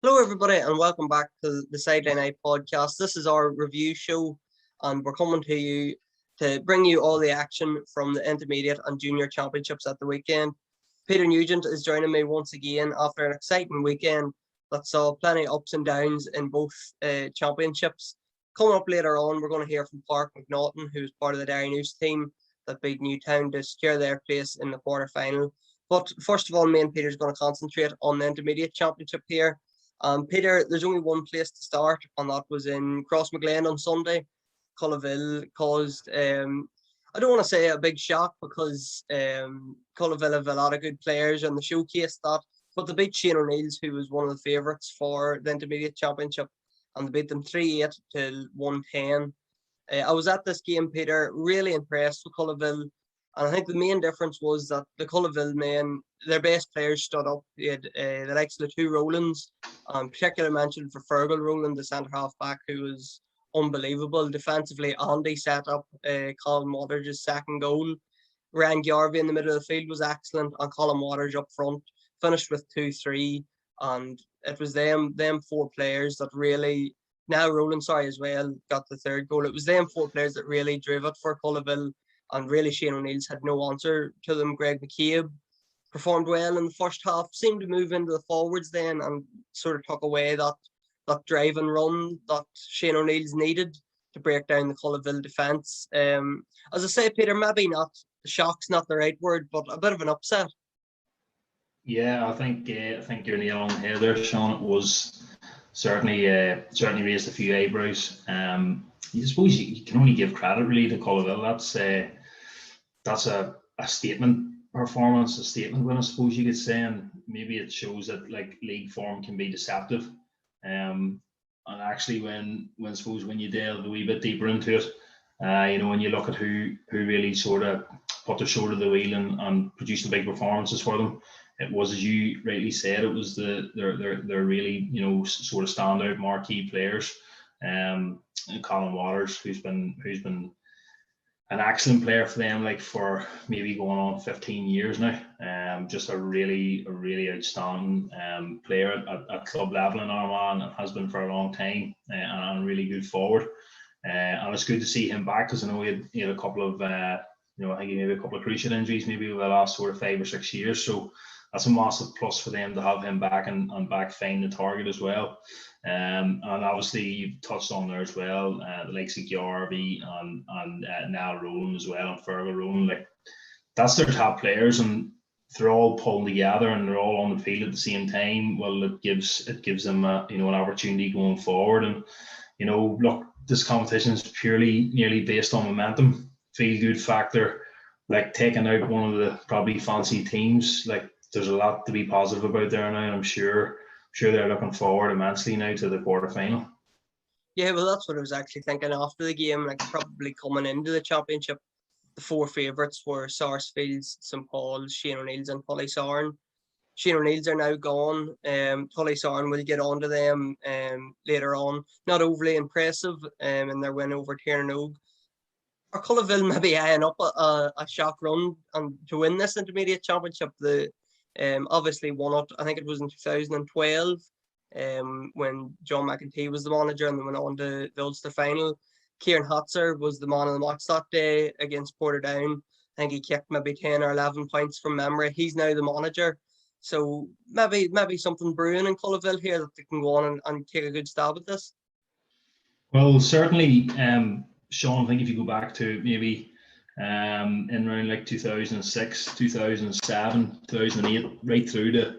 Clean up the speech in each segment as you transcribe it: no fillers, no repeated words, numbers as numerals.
Hello, everybody, and welcome back to the Sideline Eye podcast. This is our review show, and we're coming to you to bring you all the action from the intermediate and junior championships at the weekend. Peter Nugent is joining me once again after an exciting weekend that saw plenty of ups and downs in both championships. Coming up later on, we're going to hear from Clark McNaughton, who's part of the Derrynoose team that beat Newtown to secure their place in the quarter-final. But first of all, me and Peter's going to concentrate on the intermediate championship here. Peter, there's only one place to start, and that was in Crossmaglen on Sunday. Culloville caused, I don't want to say a big shock because Culloville have a lot of good players and they showcased that, but they beat Shane O'Neill's, who was one of the favourites for the intermediate championship, and they beat them 3-8 to 110. I was at this game, Peter, really impressed with Culloville. And I think the main difference was that the Culloville men, their best players stood up. They had the likes of the two Rowlands, particular mention for Forkhill Rowland, the centre half back, who was unbelievable. Defensively, Andy set up Colin Waters' second goal. Ryan Garvey in the middle of the field was excellent, and Colin Waters up front finished with 2-3. And it was them four players that really, now Rowland, as well, got the third goal. It was them four players that really drove it for Culloville. And really, Shane O'Neill's had no answer to them. Greg McCabe performed well in the first half, seemed to move into the forwards then and sort of took away that drive and run that Shane O'Neill's needed to break down the Culloville defence. As I say, Peter, maybe not, shock's not the right word, but a bit of an upset. Yeah, I think you're nailing on the head there, Sean. It was certainly raised a few eyebrows. I suppose you can only give credit really to Collaville. That's a statement performance, a statement win, I suppose you could say, and maybe it shows that like league form can be deceptive. And actually, when you delve a wee bit deeper into it, when you look at who really sort of put their shoulder to the wheel and produced the big performances for them, it was, as you rightly said, it was they're really sort of standout marquee players. Colin Waters, who's been an excellent player for them, like for maybe going on 15 years now. Just a really outstanding player at club level in Armagh, and has been for a long time, and a really good forward. And it's good to see him back, because I know he had a couple of I think he maybe a couple of cruciate injuries maybe over the last sort of 5 or 6 years. So that's a massive plus for them to have him back and back finding the target as well. And obviously you've touched on there as well, the likes of Garvey and now Rowland as well, and Forkhill Rowland. Like, that's their top players, and they're all pulling together and they're all on the field at the same time. Well, it gives them an opportunity going forward. And look, this competition is nearly based on momentum, feel good factor, like taking out one of the probably fancy teams. Like, there's a lot to be positive about there now, and I'm sure they're looking forward immensely now to the quarterfinal. Yeah, well, that's what I was actually thinking after the game. Like, probably coming into the championship, the four favourites were Sarsfields, St Paul's, Shane O'Neill's and Tullysarren. Shane O'Neill's are now gone. Tullysarren will get on to them later on. Not overly impressive in their win over Pearse Og. Are Culloville maybe eyeing up a shock run and to win this intermediate championship? The obviously won it, I think it was in 2012, when John McEntee was the manager, and they went on to the Ulster final. Kieran Hatzer was the man of the match that day against Portadown. I think he kicked maybe 10 or 11 points from memory. He's now the manager. So maybe something brewing in Culloville here that they can go on and take a good stab at this. Well, certainly, Sean, I think if you go back to maybe in around like 2006, 2007, 2008, right through to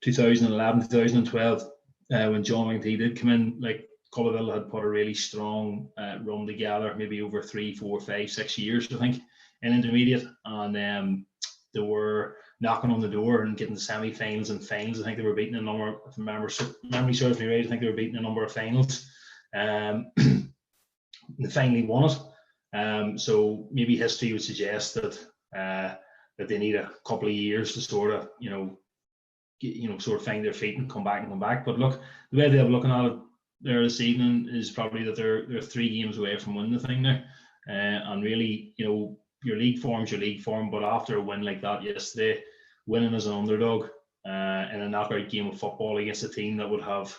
2011, 2012, when John McEntee did come in, like, Collaville had put a really strong run together, maybe over 3, 4, 5, 6 years, I think, in intermediate, and they were knocking on the door and getting the semi-finals and finals. I think they were beating a number, if memory serves me right, I think they were beating a number of finals. They finally won it. So maybe history would suggest that they need a couple of years to sort of sort of find their feet and come back. But look, the way they're looking at it there this evening is probably that they're 3 games away from winning the thing now. And really, your league form's your league form, but after a win like that yesterday, winning as an underdog, in a knockout game of football against a team that would have,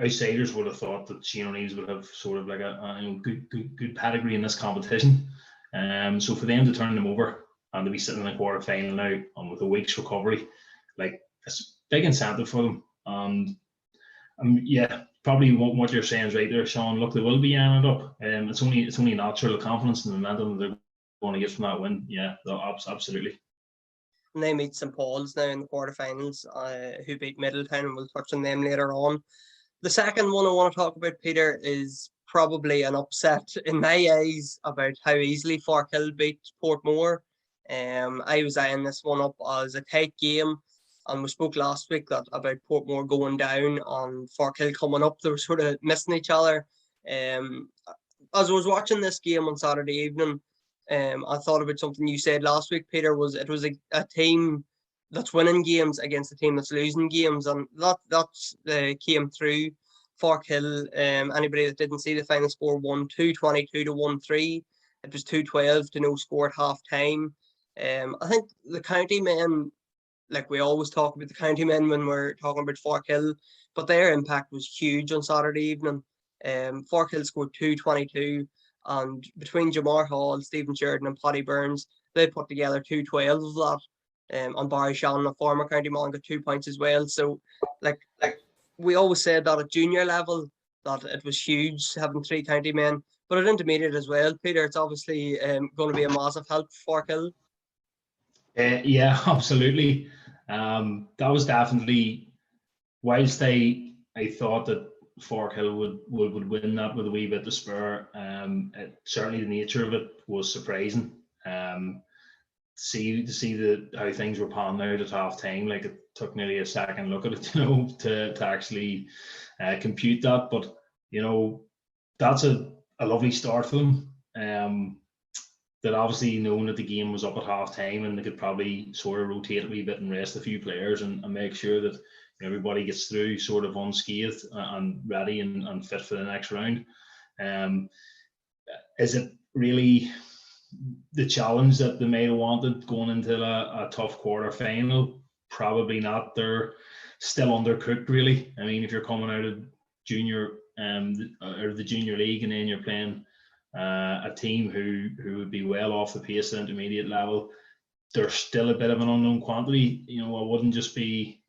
outsiders would have thought that Shane O'Neill's would have sort of like a good pedigree in this competition. So for them to turn them over and to be sitting in the quarter final now and with a week's recovery, like, it's big incentive for them. And yeah, probably what you're saying is right there, Sean. Look, they will be eyeing it up. It's only natural confidence and the momentum they're going to get from that win. Yeah, absolutely. And they meet St Paul's now in the quarterfinals, who beat Middletown, and we'll touch on them later on. The second one I want to talk about, Peter, is probably an upset in my eyes about how easily Forkhill beat Portmore. I was eyeing this one up as a tight game, and we spoke last week about Portmore going down and Forkhill coming up. They were sort of missing each other. As I was watching this game on Saturday evening, I thought about something you said last week, Peter. It was a team that's winning games against a team that's losing games, and that came through. Forkhill, anybody that didn't see the final score, won 2-22 to 1-3. It was 2-12 to no score at half time. I think the county men, like we always talk about the county men when we're talking about Forkhill, but their impact was huge on Saturday evening. Forkhill scored 2-22, and between Jamar Hall, Stephen Sheridan and Paddy Burns, they put together 2-12 of that. And Barry Shannon, a former county man, got 2 points as well. So like we always said that at junior level that it was huge having 3 county men, but at intermediate as well, Peter, it's obviously going to be a massive help for Forkhill. Yeah, absolutely. That was definitely, whilst I thought that Forkhill would win that with a wee bit of spur, certainly the nature of it was surprising. To see how things were panning out at half time, like it took nearly a second look at it, to actually compute that. But that's a lovely start for them. That obviously knowing that the game was up at half time and they could probably sort of rotate a wee bit and rest a few players and make sure that everybody gets through sort of unscathed and ready and fit for the next round. Is it really the challenge that they may have wanted going into a tough quarter final? Probably not. They're still undercooked, really. I mean, if you're coming out of junior or the junior league and then you're playing a team who would be well off the pace at intermediate level, they're still a bit of an unknown quantity. I wouldn't just be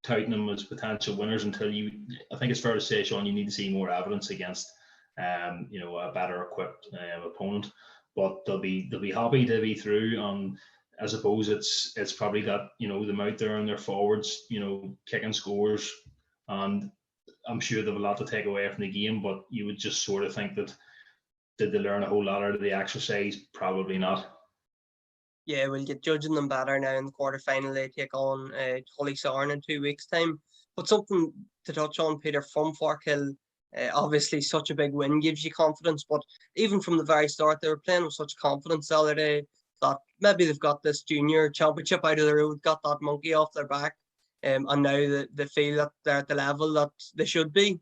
touting them as potential winners until I think it's fair to say, Sean, you need to see more evidence against a better equipped opponent. But they'll be happy to be through. I suppose it's probably got them out there and their forwards kicking scores, and I'm sure they've a lot to take away from the game. But you would just sort of think that did they learn a whole lot out of the exercise? Probably not. Yeah, we'll get judging them better now in the quarterfinal. They take on Tullysarren in 2 weeks' time. But something to touch on, Peter, from Forkhill, obviously such a big win gives you confidence. But even from the very start, they were playing with such confidence the other day that maybe they've got this junior championship out of the road, got that monkey off their back, and now they feel that they're at the level that they should be.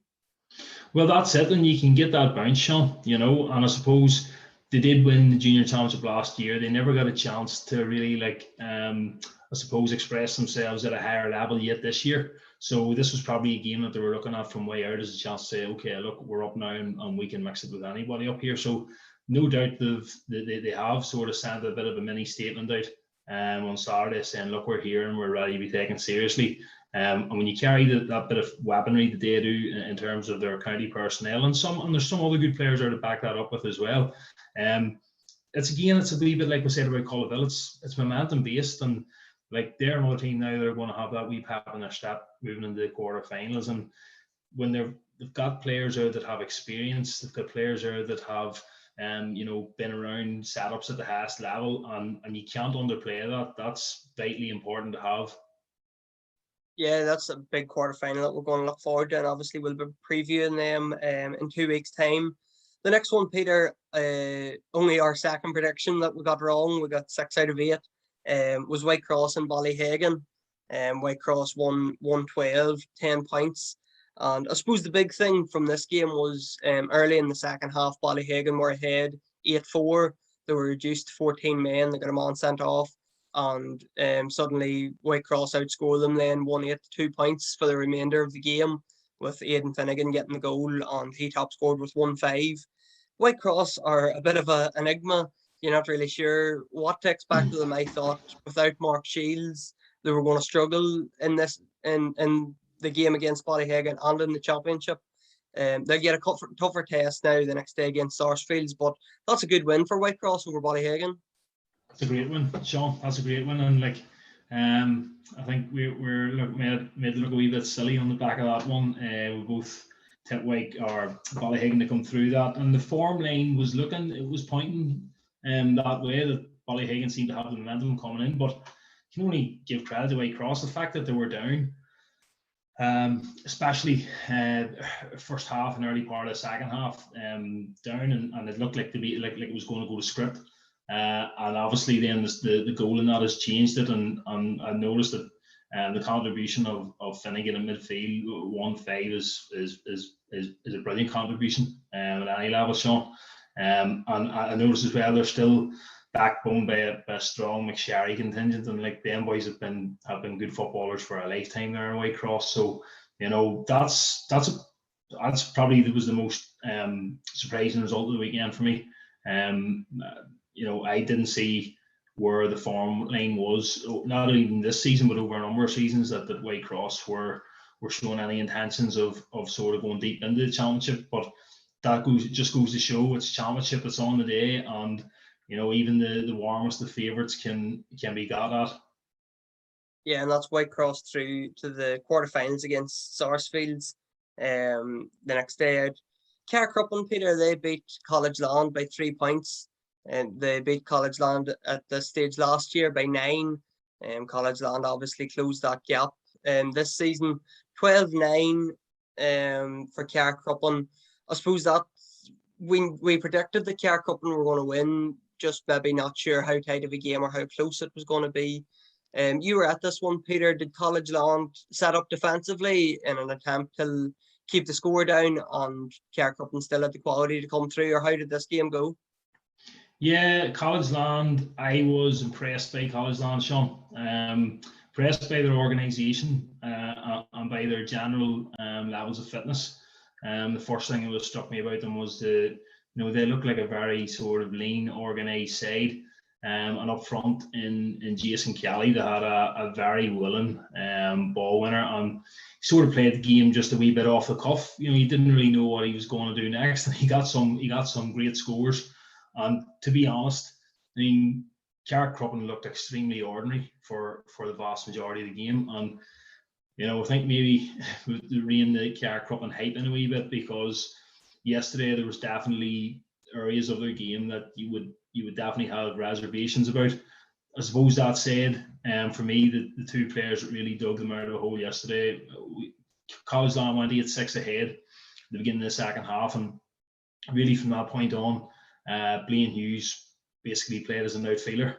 Well, that's it, and you can get that bounce, Sean, and I suppose they did win the junior championship last year. They never got a chance to really, I suppose, express themselves at a higher level yet this year. So this was probably a game that they were looking at from way out as a chance to say, okay, look, we're up now and we can mix it with anybody up here. So no doubt they have sort of sent a bit of a mini statement out on Saturday saying, look, we're here and we're ready to be taken seriously. And when you carry that bit of weaponry that they do in terms of their county personnel, and there's some other good players there to back that up with as well. It's a wee bit like we said about Culloville. It's momentum based, and like they're another team now. They're going to have that wee pep in their step moving into the quarterfinals. And when they've got players there that have experience, they've got players there that have been around setups at the highest level, and you can't underplay that. That's vitally important to have. Yeah, that's a big quarterfinal that we're going to look forward to, and obviously we'll be previewing them in 2 weeks' time. The next one, Peter, only our second prediction that we got wrong. We got 6 out of 8. Was Whitecross and Ballyhagan. Whitecross won 1-12, 10 points. And I suppose the big thing from this game was early in the second half, Ballyhagan were ahead 8-4. They were reduced to 14 men. They got a man sent off. and suddenly Whitecross outscored them then 1-8, 2 points for the remainder of the game, with Aidan Finnegan getting the goal, and he top scored with 1-5. Whitecross are a bit of an enigma. You're not really sure what to expect of them. I thought without Mark Shields, they were going to struggle in the game against Ballyhagan and in the championship. They'll get a tougher test now the next day against Sarsfields, but that's a good win for Whitecross over Ballyhagan. That's a great win, Sean. That's a great win, and I think we're made to look a wee bit silly on the back of that one. We both tipped Ballyhagan to come through that, and the form line was pointing that way, that Ballyhagan seemed to have the momentum coming in, but you can only give credit to Whitecross. The fact that they were down, especially first half and early part of the second half, down, and it looked like it was going to go to script. And obviously then the goal in that has changed it, and I noticed that the contribution of Finnegan in midfield 1-5 is a brilliant contribution at any level, Sean. And I noticed as well they're still backboned by a strong McSherry contingent, and them boys have been good footballers for a lifetime there in Whitecross. So that's probably was the most surprising result of the weekend for me. I didn't see where the form line was, not even this season, but over a number of seasons, that Whitecross were showing any intentions of sort of going deep into the championship. But that just goes to show it's championship that's on the day, and even the warmest of favourites can be got at. Yeah, and that's Whitecross through to the quarterfinals against Sarsfields the next day out. Carrickcruppen, Peter, they beat College Land by 3 points. And they beat College Land at this stage last year by 9. College Land obviously closed that gap. This season, 12-9 for Carrickcruppen. I suppose that we predicted that Carrickcruppen were going to win, just maybe not sure how tight of a game or how close it was going to be. You were at this one, Peter. Did College Land set up defensively in an attempt to keep the score down, and Carrickcruppen still had the quality to come through, or how did this game go? Yeah, College Land, I was impressed by College Land, Sean. Impressed by their organisation and by their general levels of fitness. The first thing that struck me about them was they look like a very sort of lean, organised side. And up front in Jason Kelly, they had a very willing ball winner, and sort of played the game just a wee bit off the cuff. He didn't really know what he was going to do next, and he got some great scores. And to be honest, I mean, Carrickcruppen looked extremely ordinary for the vast majority of the game. And, I think maybe to rein the Carrickcruppen hype in a wee bit, because yesterday there was definitely areas of their game that you would definitely have reservations about. I suppose that said, for me, the two players that really dug them out of the hole yesterday, College Land went 8-6 ahead at the beginning of the second half, and really from that point on, Blaine Hughes basically played as an outfielder.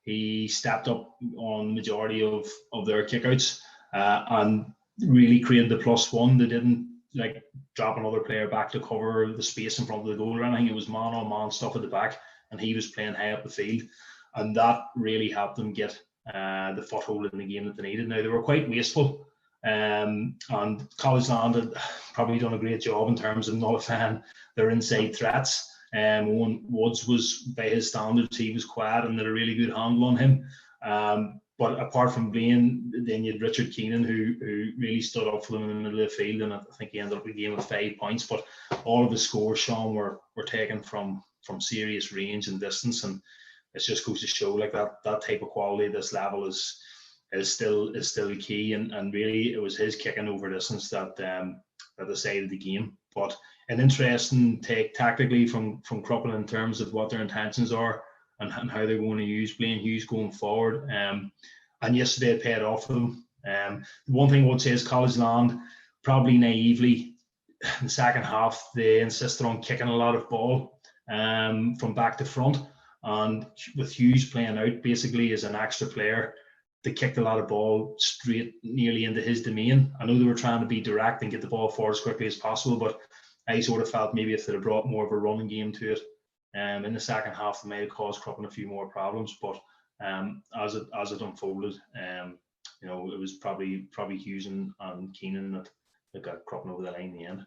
He stepped up on the majority of their kickouts and really created the +1. They didn't drop another player back to cover the space in front of the goal or anything. It was man-on-man stuff at the back, and he was playing high up the field, and that really helped them get the foothold in the game that they needed. Now, they were quite wasteful, and College Land had probably done a great job in terms of nullifying their inside threats. Owen Woods was, by his standards, he was quiet and did a really good handle on him. But apart from Blaine, then you had Richard Keenan, who really stood up for them in the middle of the field, and I think he ended up with a game with 5 points. But all of the scores, Sean, were taken from serious range and distance, and it just goes to show that type of quality at this level is still key. And really, it was his kicking over distance that decided the game. But an interesting take tactically from Cruppen in terms of what their intentions are and how they're going to use Blaine Hughes going forward. And yesterday it paid off for them. One thing I would say is College Land, probably naively, in the second half, they insisted on kicking a lot of ball from back to front. And with Hughes playing out basically as an extra player, they kicked a lot of ball straight nearly into his domain. I know they were trying to be direct and get the ball forward as quickly as possible, but I sort of felt maybe if they'd have brought more of a running game to it in the second half, they might have caused Cruppen a few more problems. But as it unfolded. It was probably Hughes and Keenan that got Cruppen over the line in the end.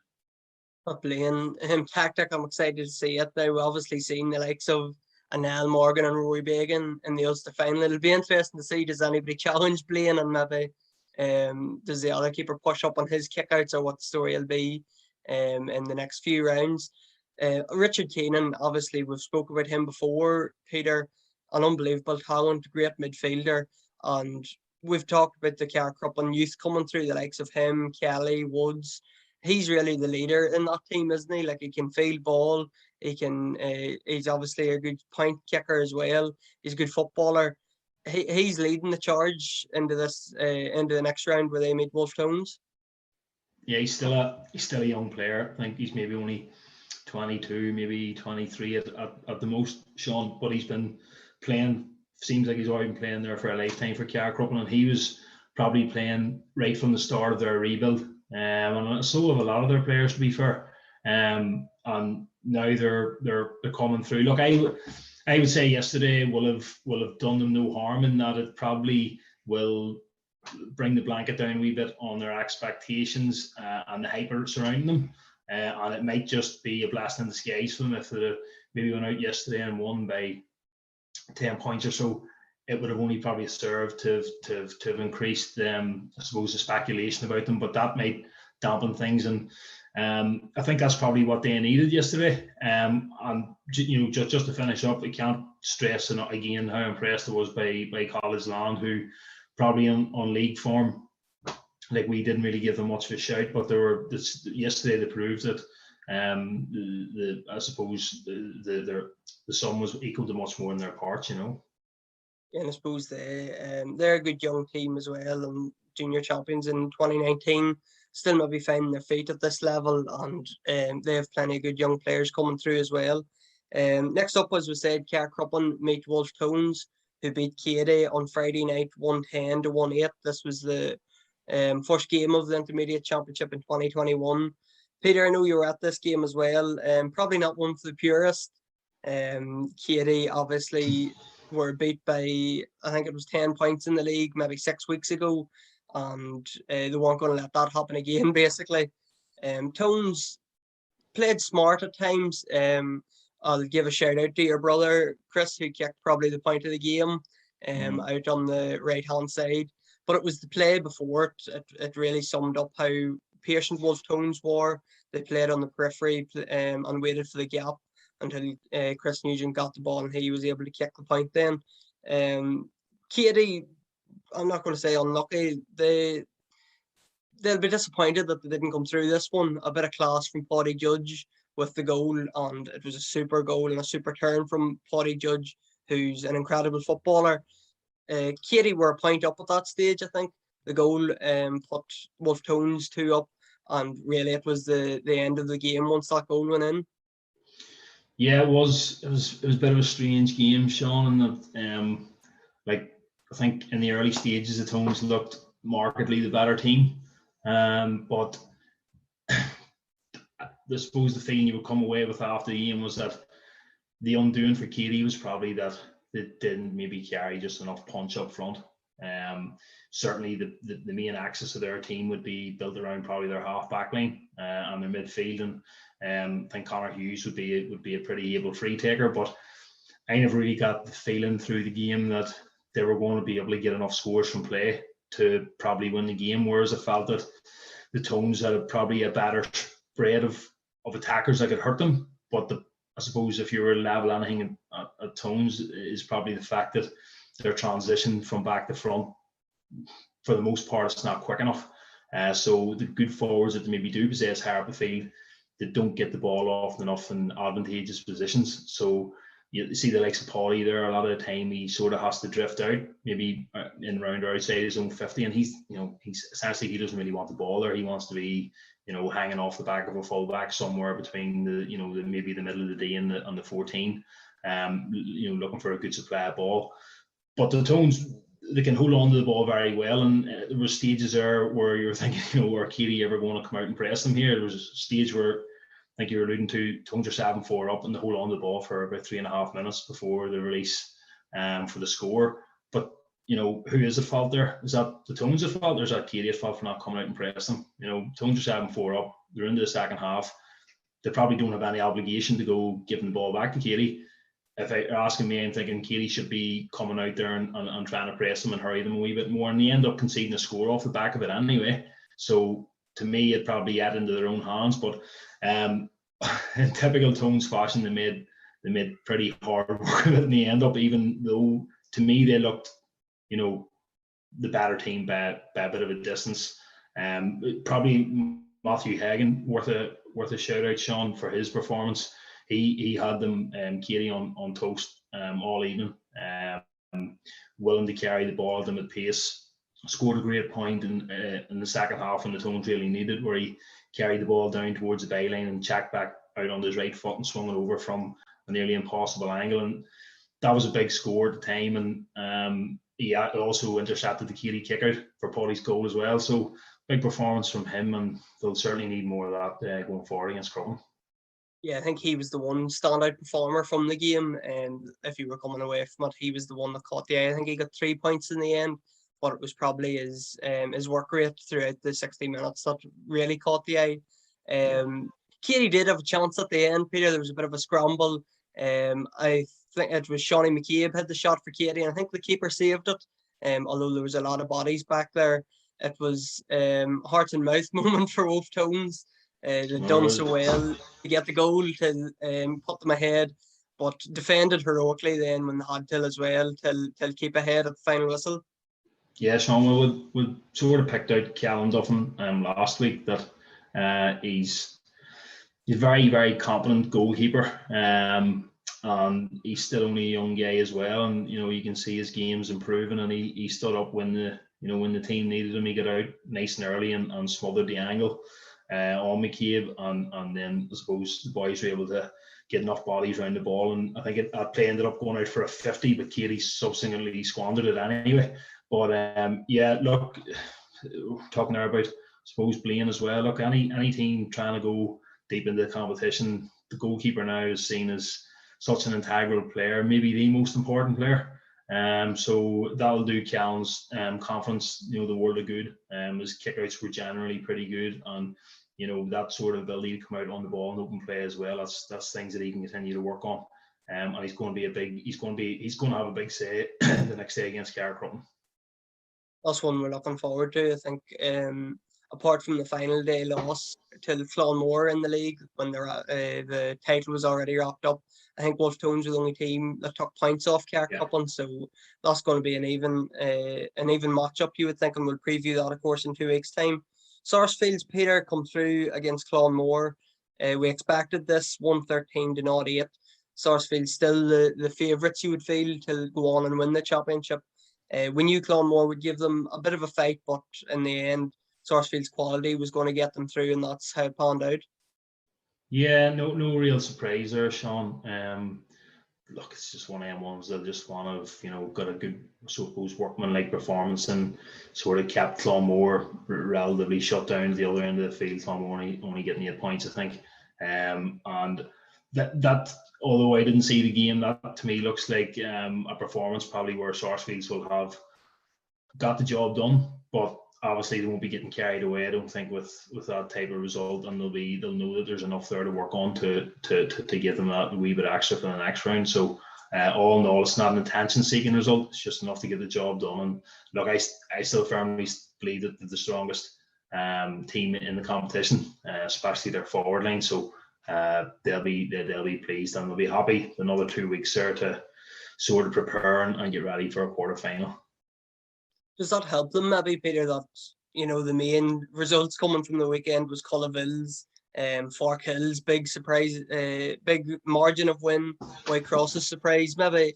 But playing him tactic, I'm excited to see it. Now, we've obviously seen the likes of Anel Morgan and Roy Bagan in the Ulster final. It'll be interesting to see, does anybody challenge Blaine, and maybe does the other keeper push up on his kickouts, or what the story will be in the next few rounds. Richard Keenan, obviously we've spoke about him before, Peter, an unbelievable talent, great midfielder, and we've talked about the Carrickcruppen youth coming through, the likes of him, Kelly, Woods. He's really the leader in that team, isn't he? Like, he can field ball. He's obviously a good point kicker as well. He's a good footballer. He's leading the charge into the next round where they meet Wolf Tones. Yeah, he's still a young player. I think he's maybe only 22, maybe 23 at the most, Sean. But he's been playing. Seems like he's already been playing there for a lifetime for Carrickcruppen, and he was probably playing right from the start of their rebuild. And so have a lot of their players, to be fair. And now they're coming through. Look, I would say yesterday will have done them no harm, in that it probably will bring the blanket down a wee bit on their expectations and the hype surrounding them. And it might just be a blessing in disguise for them if they maybe went out yesterday and won by 10 points or so. It would have only probably served to have increased I suppose, the speculation about them, but that might dampen things. And I think that's probably what they needed yesterday. And just to finish up, I can't stress again how impressed I was by College Land, who probably on league form, like, we didn't really give them much of a shout, but yesterday they proved that. I suppose the sum was equal to much more in their parts, And I suppose they're a good young team as well, and junior champions in 2019, still maybe finding their feet at this level, and they have plenty of good young players coming through as well. Next up, as we said, Carrickcruppen meet Wolf Tones, who beat Katie on Friday night 110 to 1-8. This was the first game of the Intermediate Championship in 2021. Peter, I know you were at this game as well. Probably not one for the purist. Katie obviously were beat by, I think it was 10 points in the league maybe 6 weeks ago, and they weren't going to let that happen again, basically. Tones played smart at times. I'll give a shout out to your brother Chris, who kicked probably the point of the game out on the right hand side, but it was the play before it really summed up how patient Wolf Tones were. They played on the periphery and waited for the gap until Chris Nugent got the ball and he was able to kick the point then. Katie, I'm not going to say unlucky. They'll be disappointed that they didn't come through this one. A bit of class from Paddy Judge with the goal, and it was a super goal and a super turn from Paddy Judge, who's an incredible footballer. Katie were a point up at that stage, I think. The goal put Wolf Tones 2 up, and really it was the end of the game once that goal went in. Yeah, it was a bit of a strange game, Sean, and that I think in the early stages the Tones looked markedly the better team, but I suppose the feeling you would come away with after the game was that the undoing for Katie was probably that they didn't maybe carry just enough punch up front. Certainly the main axis of their team would be built around probably their half back line and their midfield, and I think Connor Hughes would be a pretty able free taker, but I never really got the feeling through the game that they were going to be able to get enough scores from play to probably win the game, whereas I felt that the Tones had probably a better spread of attackers that could hurt them. But I suppose if you were level anything at Tones is probably the fact that their transition from back to front, for the most part, it's not quick enough. So the good forwards that maybe do possess higher up the field, they don't get the ball often enough in advantageous positions. So you see the likes of Paulie there, a lot of the time he sort of has to drift out, maybe in round or outside his own 50, and he's essentially, he doesn't really want the ball there. He wants to be, hanging off the back of a fullback somewhere between maybe the middle of the D and the 14, looking for a good supply of ball. But the Tones, they can hold on to the ball very well, and there were stages there where you were thinking, are Katie ever going to come out and press them here? There was a stage where I think you're alluding to, Tones are 7-4 up and they hold on to the ball for about 3.5 minutes before the release. for the score. But who is at fault there? Is that the Tones at fault, or is that Katie at fault for not coming out and pressing them? Tones are 7-4 up. They're into the second half. They probably don't have any obligation to go giving the ball back to Katie. If you're asking me, I'm thinking Katie should be coming out there and trying to press them and hurry them a wee bit more, and they end up conceding a score off the back of it anyway. So to me, it probably add into their own hands. But in typical Tones fashion, they made pretty hard work of it, and they end up, even though to me they looked, the better team by a bit of a distance. Probably Matthew Hagan worth a shout out, Sean, for his performance. He had them, Katie, on toast all evening, willing to carry the ball at them at pace. Scored a great point in the second half when the Tones really needed, where he carried the ball down towards the byline and checked back out on his right foot and swung it over from a nearly impossible angle. And that was a big score at the time. And he also intercepted the Katie kick out for Paulie's goal as well. So big performance from him, and they'll certainly need more of that going forward against Crumlin. Yeah, I think he was the one standout performer from the game, and if you were coming away from it, he was the one that caught the eye. I think he got 3 points in the end, but it was probably his work rate throughout the 60 minutes that really caught the eye. Katie did have a chance at the end, Peter. There was a bit of a scramble. I think it was Shawnee McCabe had the shot for Katie, and I think the keeper saved it. Although there was a lot of bodies back there, it was heart and mouth moment for Wolf Tones. They'd done so well to get the goal, to put them ahead, but defended heroically then when they had to as well, till keep ahead at the final whistle. Yeah, Sean, we sort of picked out Callan Duffin last week, that he's a very, very competent goalkeeper, and he's still only a young guy as well, and you can see his game's improving, and he stood up when the team needed him. He got out nice and early and smothered the angle on McCabe, and then I suppose the boys were able to get enough bodies around the ball, and I think that play ended up going out for a 50, but Katie subsequently squandered it anyway. But yeah, look, talking there about, I suppose, Blaine as well. Look, any team trying to go deep into the competition, the goalkeeper now is seen as such an integral player, maybe the most important player. So that'll do Callan's conference, the world of good. His kickouts were generally pretty good, and that sort of ability to come out on the ball and open play as well. That's things that he can continue to work on. And he's going to have a big say the next day against Carrickcruppen. That's one we're looking forward to. I think apart from the final day loss to Clonmore in the league when the title was already wrapped up, I think Wolf Tones were the only team that took points off Carrickcruppen, so that's going to be an even matchup, you would think, and we'll preview that, of course, in 2 weeks' time. Sarsfields, Peter, come through against Clonmore. We expected this 113-8. Sarsfields still the favourites, you would feel, to go on and win the championship. We knew Clonmore would give them a bit of a fight, but in the end, Sarsfield's quality was going to get them through, and that's how it panned out. Yeah, no real surprise there, Sean. Look, it's just one of them ones that just got a good, I suppose, workmanlike performance and sort of kept Clonmore relatively shut down to the other end of the field. Clonmore only getting 8 points, I think. And that although I didn't see the game, that to me looks like a performance probably where Sarsfields will have got the job done, but obviously they won't be getting carried away, I don't think, with that type of result, and they'll know that there's enough there to work on to give them that wee bit extra for the next round. So all in all, it's not an attention-seeking result, it's just enough to get the job done. And look, I still firmly believe that they're the strongest team in the competition, especially their forward line. So they'll be pleased, and they'll be happy another 2 weeks there to sort of prepare and get ready for a quarter-final. Does that help them maybe, Peter, that the main results coming from the weekend was Culloville's, Forkhill's big surprise, big margin of win, Whitecross's surprise? Maybe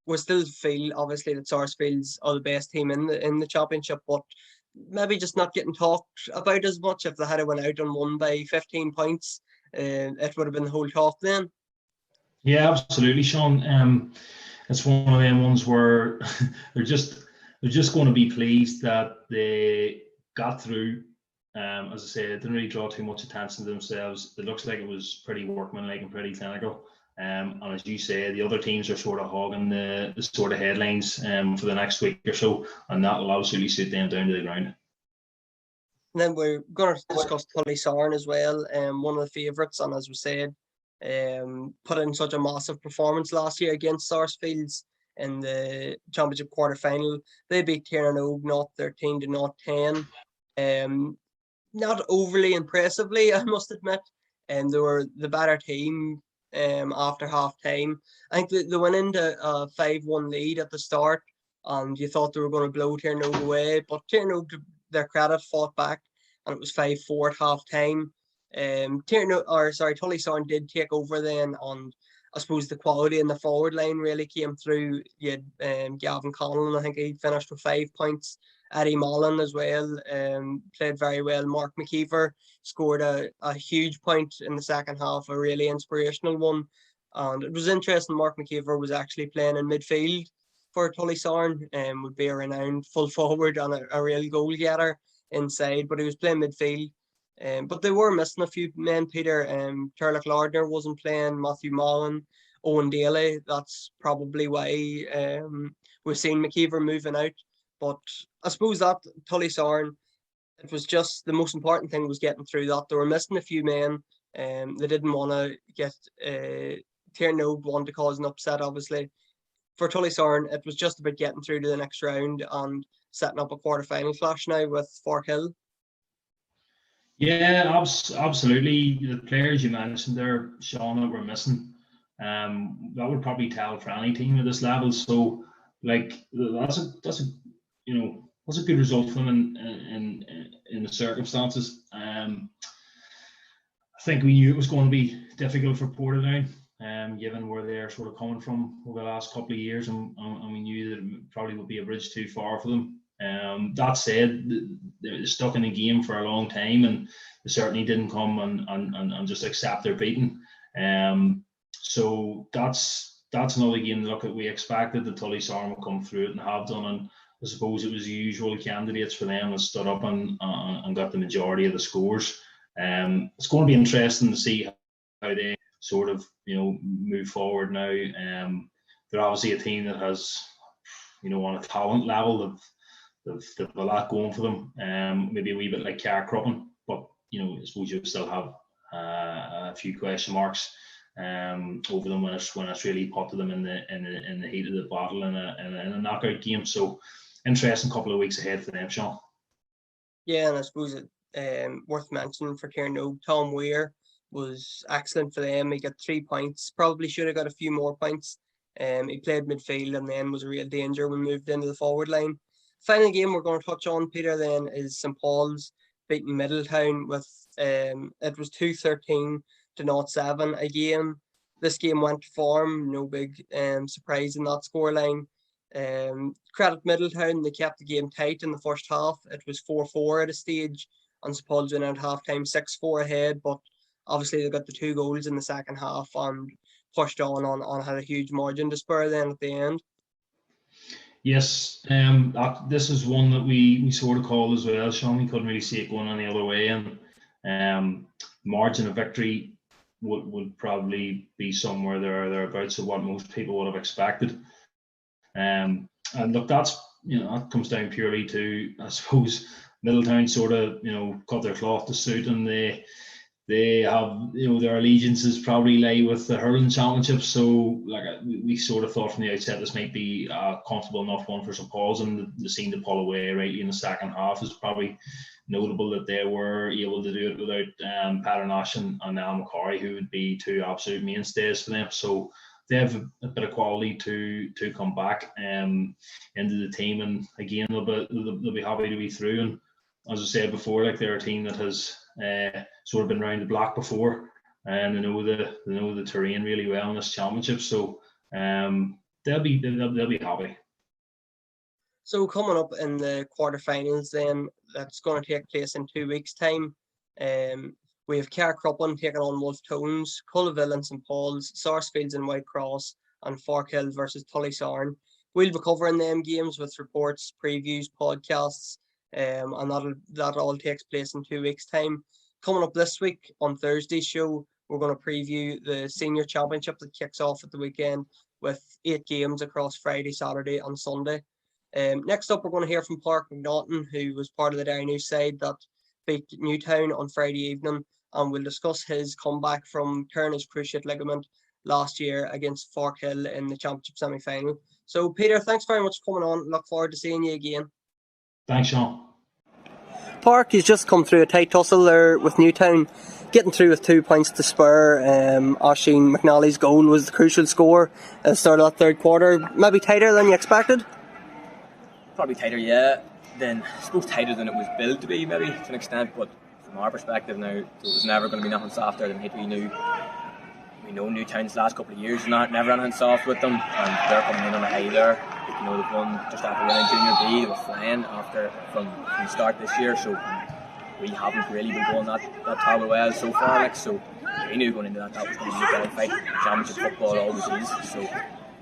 we still feel obviously that Sarsfields are the best team in the championship, but maybe just not getting talked about as much. If they had went out and won by 15 points, it would have been the whole talk then. Yeah, absolutely, Sean. It's one of them ones where they're just going to be pleased that they got through. As I say, it didn't really draw too much attention to themselves. It looks like it was pretty workmanlike and pretty clinical. And as you say, the other teams are sort of hogging the sort of headlines for the next week or so, and that will absolutely suit them down to the ground. And then we're going to discuss Tullysarren as well, one of the favourites, and as we said, put in such a massive performance last year against Sarsfields in the championship quarter final. They beat Derrynoose Og not 13 to not 10. Not overly impressively, I must admit. And they were the better team after half time. I think they went into a 5-1 lead at the start, and you thought they were going to blow Derrynoose away, but Derrynoose, to their credit, fought back, and it was 5-4 at half time. Tullysarren did take over then, and I suppose the quality in the forward line really came through. You had Gavin Conlon, I think he finished with 5 points. Eddie Mullen as well, played very well. Mark McKeever scored a huge point in the second half, a really inspirational one. And it was interesting, Mark McKeever was actually playing in midfield for Tullysarren, would be a renowned full forward and a real goal getter inside, but he was playing midfield. But they were missing a few men, Peter. Turlock Lardner wasn't playing, Matthew Mullen, Owen Daly. That's probably why we've seen McKeever moving out. But I suppose that Tullysarren, it was just the most important thing was getting through that. They were missing a few men. They didn't want to get Derrynoose wanted to cause an upset, obviously. For Tullysarren, it was just about getting through to the next round and setting up a quarter-final clash now with Forkhill. Yeah, absolutely. The players you mentioned there, Sean, that were missing, that would probably tell for any team at this level. So, like, that's a good result for them in the circumstances. I think we knew it was going to be difficult for Portadown, given where they're sort of coming from over the last couple of years, and we knew that it probably would be a bridge too far for them. That said, they're stuck in the game for a long time, and they certainly didn't come and just accept their beating. So that's another game. Look, at we expected the Tullysarren would come through it and have done, and I suppose it was the usual candidates for them that stood up and got the majority of the scores. It's going to be interesting to see how they sort of move forward now. They're obviously a team that has on a talent level they've a lot going for them. Maybe a wee bit like Carrickcruppen, but I suppose you still have a few question marks over them when it's really put to them in the heat of the battle in a knockout game. So interesting couple of weeks ahead for them, Sean. Yeah, and I suppose it worth mentioning for Derrynoose, Tom Weir was excellent for them. He got 3 points. Probably should have got a few more points. He played midfield and then was a real danger when moved into the forward line. Final game we're going to touch on, Peter, then is St Paul's beating Middletown with it was 2-13 to 0-7 again. This game went to form, no big surprise in that scoreline. Credit Middletown, they kept the game tight in the first half. It was 4-4 at a stage, and St Paul's went out half time 6-4 ahead, but obviously they got the 2 goals in the second half and pushed on had a huge margin to spur then at the end. Yes, this is one that we sort of called as well, Sean. We couldn't really see it going any other way, and margin of victory would probably be somewhere thereabouts of what most people would have expected. And look, that's that comes down purely to, I suppose, Middletown sort of cut their cloth to suit, and they have their allegiances probably lay with the hurling championship. So like we sort of thought from the outset this might be a comfortable enough one for St Paul's, and they seemed to pull away rightly in the second half. It's probably notable that they were able to do it without Paternosh and Al McCarry, who would be 2 absolute mainstays for them. So they have a bit of quality to come back into the team, and again they'll be happy to be through. And as I said before, like they're a team that has sort of been around the block before, and they know the terrain really well in this championship. So they'll be happy. So coming up in the quarterfinals, then that's going to take place in 2 weeks' time. We have Carrickcruppen taking on Wolf Tones, Collaville and St Paul's, Sarsfields and Whitecross, and Forkhill versus Tullysarren. We'll be covering them games with reports, previews, podcasts, and that all takes place in 2 weeks' time. Coming up this week on Thursday's show, we're going to preview the senior championship that kicks off at the weekend with 8 games across Friday, Saturday and Sunday. Next up, we're going to hear from Pauric McNaughton, who was part of the Derrynoose side that beat Newtown on Friday evening, and we'll discuss his comeback from tearing his cruciate ligament last year against Forkhill in the championship semi-final. So, Peter, thanks very much for coming on. Look forward to seeing you again. Thanks, Sean. Pauric, he's just come through a tight tussle there with Newtown, getting through with 2 points to spur. Oisín McNally's goal was the crucial score at the start of that third quarter. Maybe tighter than you expected? Probably tighter, yeah. Then I suppose tighter than it was billed to be, maybe to an extent. But from our perspective now, there was never going to be nothing softer than we knew. We know Newtown's last couple of years, never anything soft with them, and they're coming in on a high there. You know, they've won just after winning Junior B. They were flying from the start this year, so we haven't really been going that terrible well so far. Like, so we knew going into that was going to be a dogfight. Championship football always is. So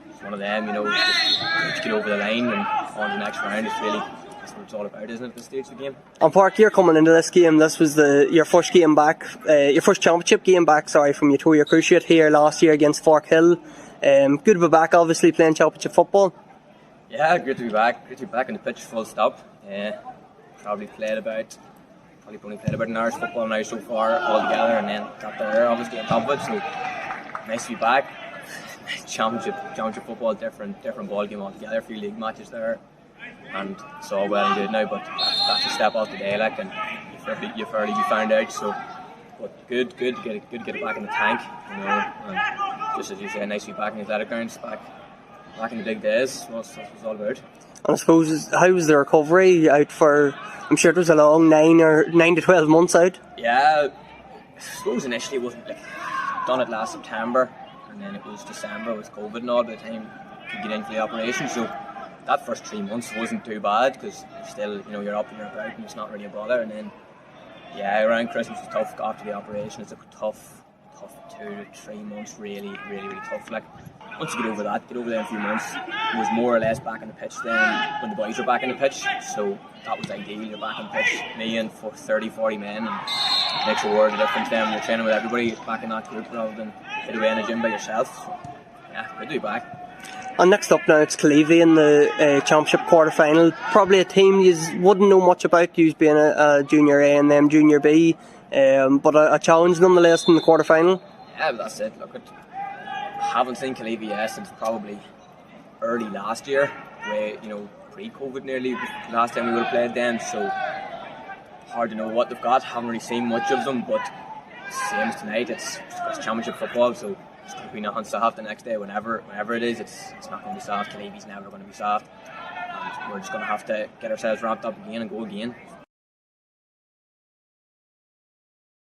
it's one of them, you know, just get over the line and on the next round. It's really that's what it's all about, isn't it? At this stage of the game. And Pauric, you're coming into this game. This was your first game back, your first championship game back. From you tore your cruciate here last year against Forkhill. Good to be back, obviously playing championship football. Yeah, good to be back. Good to be back on the pitch, full stop. Probably played about an hour's football now so far altogether, and then got there obviously on top of it. So nice to be back. Championship football, different ball game altogether. A few league matches there, and it's all well and good now. But that's a step off today, like, and you've already be found out. So, but good to get it back in the tank, you know. And just as you say, nice to be back in the athletic grounds, back in the big days. That's what it's all about. And I suppose, how was the recovery out for? I'm sure it was a long 9 to 12 months out. Yeah, I suppose initially it wasn't done it last September, and then it was December with COVID and all by the time you could get in for the operation. So that first 3 months wasn't too bad because still, you know, you're up and you're about and it's not really a bother. And then, yeah, around Christmas was tough after the operation. It's a tough 2 to 3 months, really tough. Like, once you get over there in a few months, it was more or less back on the pitch then when the boys were back on the pitch. So that was ideal. You're back on the pitch, me and 30-40 men, and it makes a world of difference then when you're training with everybody back in that group rather than get away in a gym by yourself. So, yeah, good to be back. And next up now, it's Killeavy in the championship quarter final. Probably a team you wouldn't know much about, you being a junior A and them junior B, but a challenge nonetheless in the quarter final. Yeah, but that's it. Look, I haven't seen Killeavy since probably early last year, where, you know, pre-COVID nearly the last time we would have played them. So hard to know what they've got. Haven't really seen much of them, but same as tonight. It's championship football, so it's going to be nothing soft the next day. Whenever it is, it's not going to be soft. Killeavy's never going to be soft, and we're just going to have to get ourselves ramped up again and go again.